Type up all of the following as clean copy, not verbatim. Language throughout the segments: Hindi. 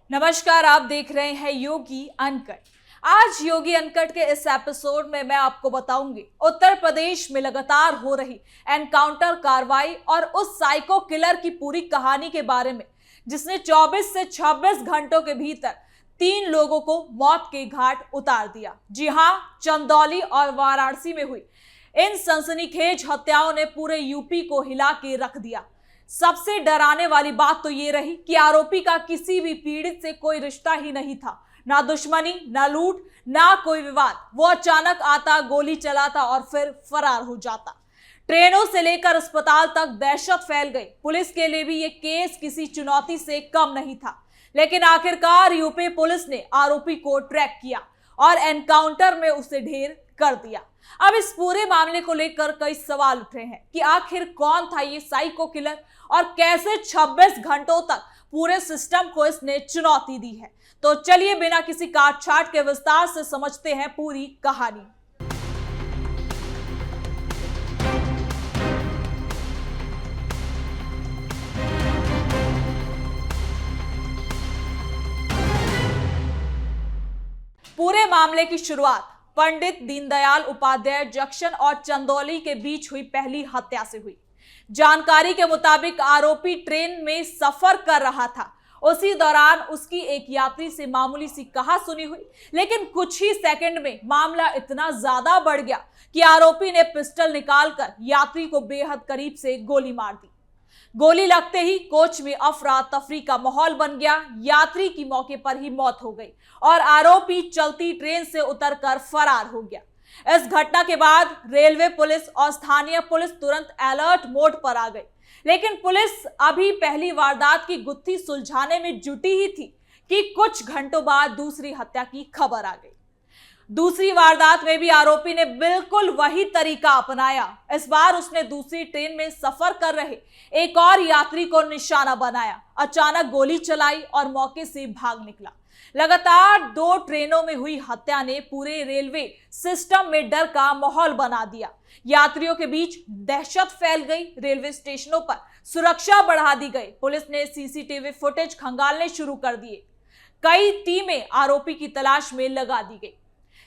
नमस्कार, आप देख रहे हैं योगी अनकट। आज योगी अनकट के इस एपिसोड में मैं आपको बताऊंगी उत्तर प्रदेश में लगातार हो रही एनकाउंटर कार्रवाई और उस साइको किलर की पूरी कहानी के बारे में, जिसने 24 से 26 घंटों के भीतर 3 लोगों को मौत के घाट उतार दिया। जी हां, चंदौली और वाराणसी में हुई इन सनसनीखेज हत्याओं ने पूरे यूपी को हिला के रख दिया। सबसे डराने वाली बात तो ये रही कि आरोपी का किसी भी पीड़ित से कोई रिश्ता ही नहीं था, ना दुश्मनी, ना लूट, ना कोई विवाद। वो अचानक आता, गोली चलाता और फिर फरार हो जाता। ट्रेनों से लेकर अस्पताल तक दहशत फैल गई। पुलिस के लिए भी ये केस किसी चुनौती से कम नहीं था, लेकिन आखिरकार यूपी पुलिस ने आरोपी को ट्रैक किया और एनकाउंटर में उसे ढेर कर दिया। अब इस पूरे मामले को लेकर कई सवाल उठ रहे हैं कि आखिर कौन था ये साइको किलर और कैसे 26 घंटों तक पूरे सिस्टम को इसने चुनौती दी है। तो चलिए बिना किसी काट छाट के विस्तार से समझते हैं पूरी कहानी। पूरे मामले की शुरुआत पंडित दीनदयाल उपाध्याय जंक्शन और चंदौली के बीच हुई पहली हत्या से हुई। जानकारी के मुताबिक आरोपी ट्रेन में सफर कर रहा था। उसी दौरान उसकी एक यात्री से मामूली सी कहासुनी हुई, लेकिन कुछ ही सेकंड में मामला इतना ज्यादा बढ़ गया कि आरोपी ने पिस्टल निकालकर यात्री को बेहद करीब से गोली मार दी। गोली लगते ही कोच में अफरा तफरी का माहौल बन गया। यात्री की मौके पर ही मौत हो गई और आरोपी चलती ट्रेन से उतरकर फरार हो गया। इस घटना के बाद रेलवे पुलिस और स्थानीय पुलिस तुरंत अलर्ट मोड पर आ गई, लेकिन पुलिस अभी पहली वारदात की गुत्थी सुलझाने में जुटी ही थी कि कुछ घंटों बाद दूसरी हत्या की खबर आ गई। दूसरी वारदात में भी आरोपी ने बिल्कुल वही तरीका अपनाया। इस बार उसने दूसरी ट्रेन में सफर कर रहे एक और यात्री को निशाना बनाया, अचानक गोली चलाई और मौके से भाग निकला। लगातार 2 ट्रेनों में हुई हत्या ने पूरे रेलवे सिस्टम में डर का माहौल बना दिया। यात्रियों के बीच दहशत फैल गई। रेलवे स्टेशनों पर सुरक्षा बढ़ा दी गई। पुलिस ने सीसीटीवी फुटेज खंगालने शुरू कर दिए। कई टीमें आरोपी की तलाश में लगा दी गई,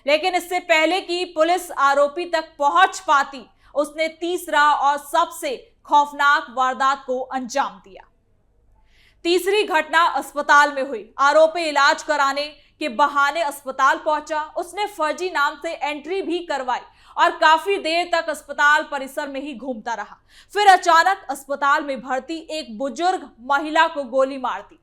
लेकिन इससे पहले कि पुलिस आरोपी तक पहुंच पाती, उसने तीसरा और सबसे खौफनाक वारदात को अंजाम दिया। तीसरी घटना अस्पताल में हुई। आरोपी इलाज कराने के बहाने अस्पताल पहुंचा। उसने फर्जी नाम से एंट्री भी करवाई और काफी देर तक अस्पताल परिसर में ही घूमता रहा। फिर अचानक अस्पताल में भर्ती एक बुजुर्ग महिला को गोली मार दी।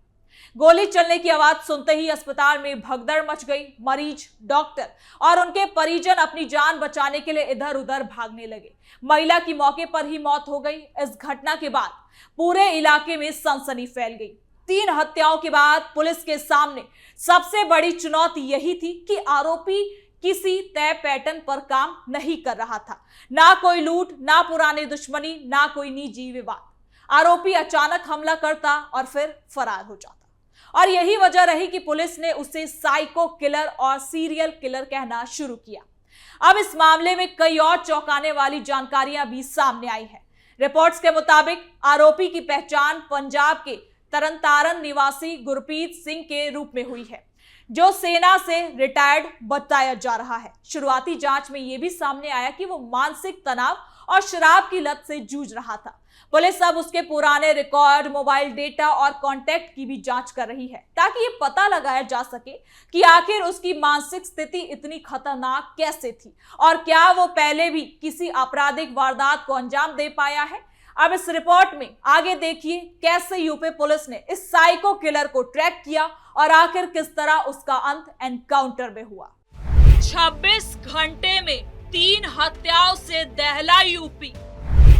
गोली चलने की आवाज सुनते ही अस्पताल में भगदड़ मच गई। मरीज, डॉक्टर और उनके परिजन अपनी जान बचाने के लिए इधर उधर भागने लगे। महिला की मौके पर ही मौत हो गई। इस घटना के बाद पूरे इलाके में सनसनी फैल गई। 3 हत्याओं के बाद पुलिस के सामने सबसे बड़ी चुनौती यही थी कि आरोपी किसी तय पैटर्न पर काम नहीं कर रहा था। ना कोई लूट, ना पुरानी दुश्मनी, ना कोई निजी विवाद। आरोपी अचानक हमला करता और फिर फरार हो जाता, और यही वजह रही कि पुलिस ने उसे साइको किलर और सीरियल किलर कहना शुरू किया। अब इस मामले में कई और चौंकाने वाली जानकारियां भी सामने आई है। रिपोर्ट्स के मुताबिक आरोपी की पहचान पंजाब के तरनतारन निवासी गुरप्रीत सिंह के रूप में हुई है, जो सेना से रिटायर्ड बताया जा रहा है। शुरुआती जांच में यह भी सामने आया कि वो मानसिक तनाव और शराब की लत से जूझ रहा था। पुलिस अब उसके पुराने रिकॉर्ड, मोबाइल डेटा और कांटेक्ट की भी जांच कर रही है, ताकि ये पता लगाया जा सके कि आखिर उसकी मानसिक स्थिति इतनी खतरनाक कैसे थी और क्या वो पहले भी किसी आपराधिक वारदात को अंजाम दे पाया है। अब इस रिपोर्ट में आगे देखिए कैसे यूपी पुलिस ने इस साइको किलर को ट्रैक किया और आखिर किस तरह उसका अंत एनकाउंटर में हुआ। 26 घंटे में 3 हत्याओं से दहला यूपी।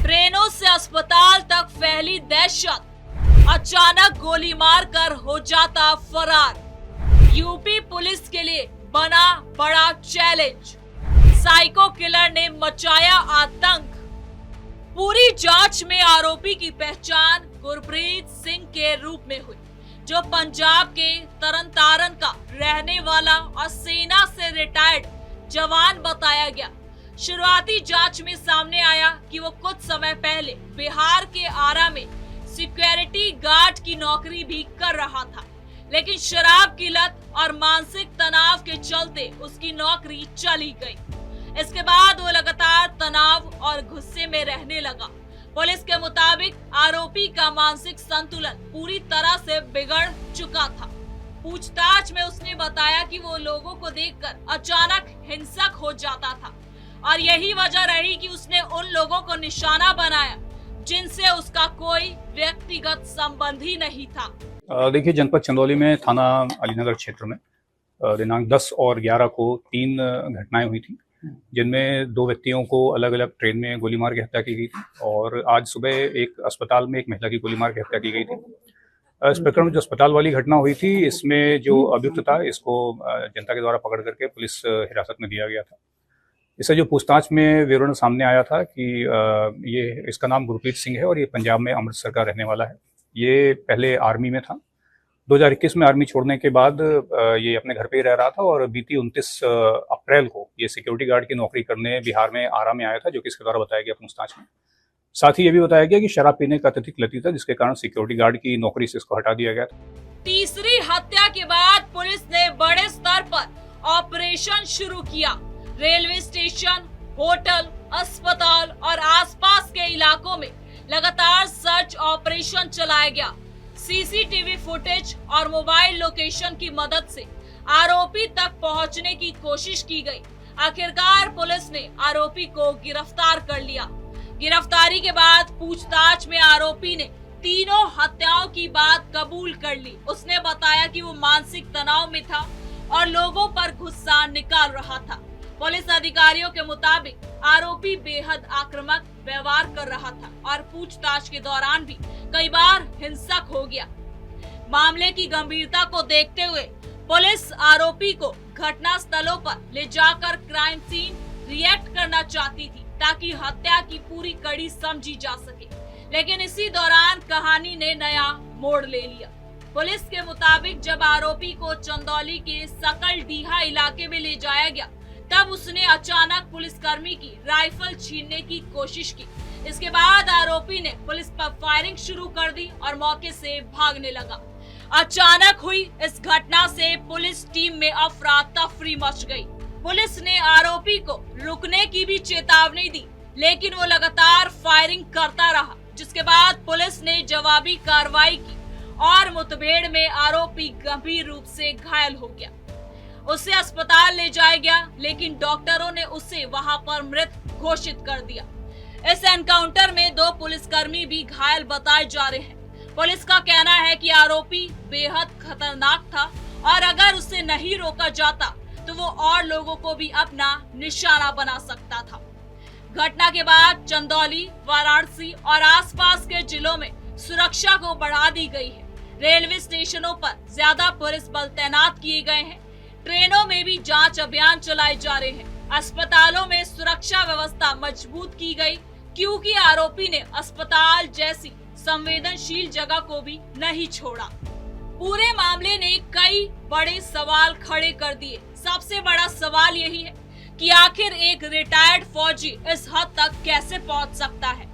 ट्रेनों से अस्पताल तक फैली दहशत। अचानक गोली मारकर हो जाता फरार। यूपी पुलिस के लिए बना बड़ा चैलेंज। साइको किलर ने मचाया आतंक। पूरी जांच में आरोपी की पहचान गुरप्रीत सिंह के रूप में हुई, जो पंजाब के तरनतारन का रहने वाला और सेना से रिटायर्ड जवान बताया गया। शुरुआती जांच में सामने आया कि वो कुछ समय पहले बिहार के आरा में सिक्योरिटी गार्ड की नौकरी भी कर रहा था। लेकिन शराब की लत और मानसिक तनाव के चलते उसकी नौकरी चली गई। इसके बाद वो लगातार तनाव और गुस्से में रहने लगा। पुलिस के मुताबिक आरोपी का मानसिक संतुलन पूरी तरह से बिगड़ चुका था। पूछताछ में उसने बताया कि वो लोगों को देखकर अचानक हिंसक हो जाता था और यही वजह रही कि उसने उन लोगों को निशाना बनाया जिनसे उसका कोई व्यक्तिगत संबंध ही नहीं था। देखिए, जनपद चंदौली में थाना अलीनगर क्षेत्र में दिनांक 10 और 11 को 3 घटनाएं हुई थी, जिनमें 2 व्यक्तियों को अलग अलग ट्रेन में गोली मार के हत्या की गई थी और आज सुबह एक अस्पताल में एक महिला की गोली मार के हत्या की गई थी। इस प्रकरण में जो अस्पताल वाली घटना हुई थी, इसमें जो अभियुक्त था, इसको जनता के द्वारा पकड़ करके पुलिस हिरासत में दिया गया था। इससे जो पूछताछ में विवरण सामने आया था कि इसका नाम गुरप्रीत सिंह है और ये पंजाब में अमृतसर का रहने वाला है। ये पहले आर्मी में था। 2021 में आर्मी छोड़ने के बाद ये अपने घर पे ही रह रहा था और बीती 29 अप्रैल को ये सिक्योरिटी गार्ड की नौकरी करने बिहार में आरा में आया था, जो कि इसके द्वारा बताया गया पूछताछ में। साथ ही ये भी बताया गया कि शराब पीने का अत्यधिक लती था, जिसके कारण सिक्योरिटी गार्ड की नौकरी से इसको हटा दिया गया था। तीसरी हत्या के बाद पुलिस ने बड़े स्तर पर ऑपरेशन शुरू किया। रेलवे स्टेशन, होटल, अस्पताल और आसपास के इलाकों में लगातार सर्च ऑपरेशन चलाया गया। सीसीटीवी फुटेज और मोबाइल लोकेशन की मदद से आरोपी तक पहुंचने की कोशिश की गई। आखिरकार पुलिस ने आरोपी को गिरफ्तार कर लिया। गिरफ्तारी के बाद पूछताछ में आरोपी ने तीनों हत्याओं की बात कबूल कर ली। उसने बताया कि वो मानसिक तनाव में था और लोगों पर गुस्सा निकाल रहा था। पुलिस अधिकारियों के मुताबिक आरोपी बेहद आक्रामक व्यवहार कर रहा था और पूछताछ के दौरान भी कई बार हिंसक हो गया। मामले की गंभीरता को देखते हुए पुलिस आरोपी को घटना स्थलों पर ले जाकर क्राइम सीन रिएक्ट करना चाहती थी, ताकि हत्या की पूरी कड़ी समझी जा सके। लेकिन इसी दौरान कहानी ने नया मोड़ ले लिया। पुलिस के मुताबिक जब आरोपी को चंदौली के सकल डीहा इलाके में ले जाया गया, तब उसने अचानक पुलिसकर्मी की राइफल छीनने की कोशिश की। इसके बाद आरोपी ने पुलिस पर फायरिंग शुरू कर दी और मौके से भागने लगा। अचानक हुई इस घटना से पुलिस टीम में अफरा तफरी मच गई। पुलिस ने आरोपी को रुकने की भी चेतावनी दी, लेकिन वो लगातार फायरिंग करता रहा, जिसके बाद पुलिस ने जवाबी कार्रवाई की और मुठभेड़ में आरोपी गंभीर रूप से घायल हो गया। उसे अस्पताल ले जाया गया, लेकिन डॉक्टरों ने उसे वहां पर मृत घोषित कर दिया। इस एनकाउंटर में 2 पुलिसकर्मी भी घायल बताए जा रहे हैं। पुलिस का कहना है कि आरोपी बेहद खतरनाक था और अगर उसे नहीं रोका जाता तो वो और लोगों को भी अपना निशाना बना सकता था। घटना के बाद चंदौली, वाराणसी और आसपास के जिलों में सुरक्षा को बढ़ा दी गई है। रेलवे स्टेशनों पर ज्यादा पुलिस बल तैनात किए गए हैं। ट्रेनों में भी जांच अभियान चलाए जा रहे हैं। अस्पतालों में सुरक्षा व्यवस्था मजबूत की गई, क्योंकि आरोपी ने अस्पताल जैसी संवेदनशील जगह को भी नहीं छोड़ा। पूरे मामले ने कई बड़े सवाल खड़े कर दिए। सबसे बड़ा सवाल यही है कि आखिर एक रिटायर्ड फौजी इस हद तक कैसे पहुंच सकता है।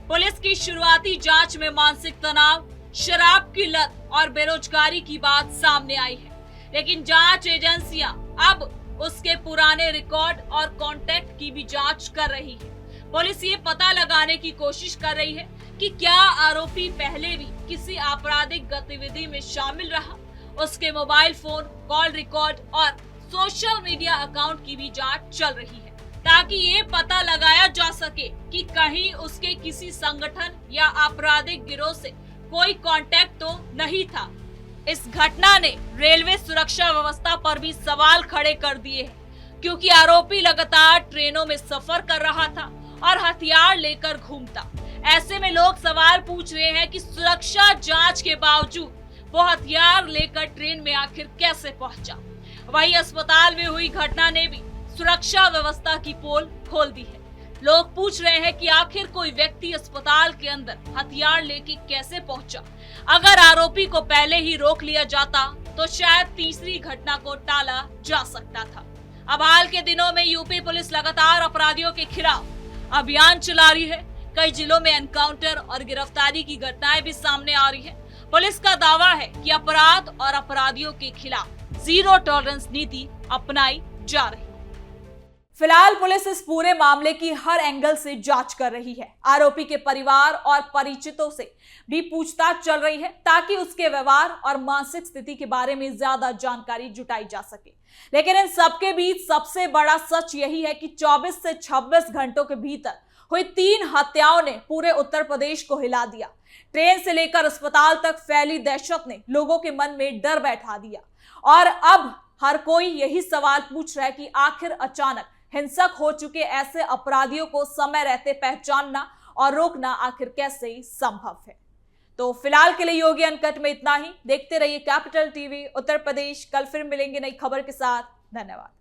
पुलिस की शुरुआती जांच में मानसिक तनाव, शराब की लत और बेरोजगारी की बात सामने आई है, लेकिन जांच एजेंसियां अब उसके पुराने रिकॉर्ड और कॉन्टैक्ट की भी जांच कर रही है। पुलिस ये पता लगाने की कोशिश कर रही है कि क्या आरोपी पहले भी किसी आपराधिक गतिविधि में शामिल रहा। उसके मोबाइल फोन, कॉल रिकॉर्ड और सोशल मीडिया अकाउंट की भी जांच चल रही है, ताकि ये पता लगाया जा सके कि कहीं उसके किसी संगठन या आपराधिक गिरोह से कोई कांटेक्ट तो नहीं था। इस घटना ने रेलवे सुरक्षा व्यवस्था पर भी सवाल खड़े कर दिए हैं, क्योंकि आरोपी लगातार ट्रेनों में सफर कर रहा था और हथियार लेकर घूमता। ऐसे में लोग सवाल पूछ रहे हैं कि सुरक्षा जांच के बावजूद वो हथियार लेकर ट्रेन में आखिर कैसे पहुंचा। वहीं अस्पताल में हुई घटना ने भी सुरक्षा व्यवस्था की पोल खोल दी है। लोग पूछ रहे हैं कि आखिर कोई व्यक्ति अस्पताल के अंदर हथियार लेके कैसे पहुंचा। अगर आरोपी को पहले ही रोक लिया जाता तो शायद तीसरी घटना को टाला जा सकता था। अब हाल के दिनों में यूपी पुलिस लगातार अपराधियों के खिलाफ अभियान चला रही है। कई जिलों में एनकाउंटर और गिरफ्तारी की घटनाएं भी सामने आ रही है। पुलिस का दावा है कि अपराध और अपराधियों के खिलाफ जीरो टॉलरेंस नीति अपनाई जा रही है। फिलहाल पुलिस इस पूरे मामले की हर एंगल से जांच कर रही है। आरोपी के परिवार और परिचितों से भी पूछताछ चल रही है ताकि उसके व्यवहार और मानसिक स्थिति के बारे में ज्यादा जानकारी जुटाई जा सके। लेकिन इन सबके बीच सबसे बड़ा सच यही है कि 24 से 26 घंटों के भीतर हुई 3 हत्याओं ने पूरे उत्तर प्रदेश को हिला दिया। ट्रेन से लेकर अस्पताल तक फैली दहशत ने लोगों के मन में डर बैठा दिया और अब हर कोई यही सवाल पूछ रहा है कि आखिर अचानक हिंसक हो चुके ऐसे अपराधियों को समय रहते पहचानना और रोकना आखिर कैसे संभव है। तो फिलहाल के लिए योगी अनकट में इतना ही। देखते रहिए कैपिटल टीवी उत्तर प्रदेश। कल फिर मिलेंगे नई खबर के साथ। धन्यवाद।